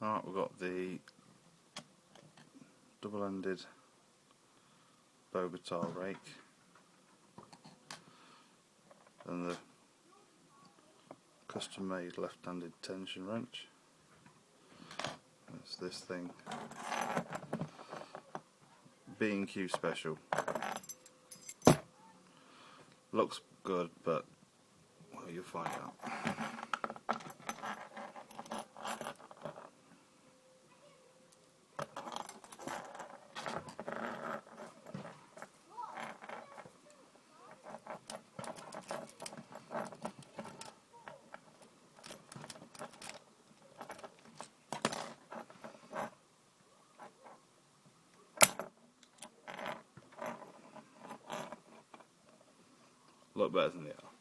Alright, we've got the double-ended Bogota rake and the custom-made left-handed tension wrench. That's this thing, B&Q special. Looks good, but well, you'll find out. Look better than the other.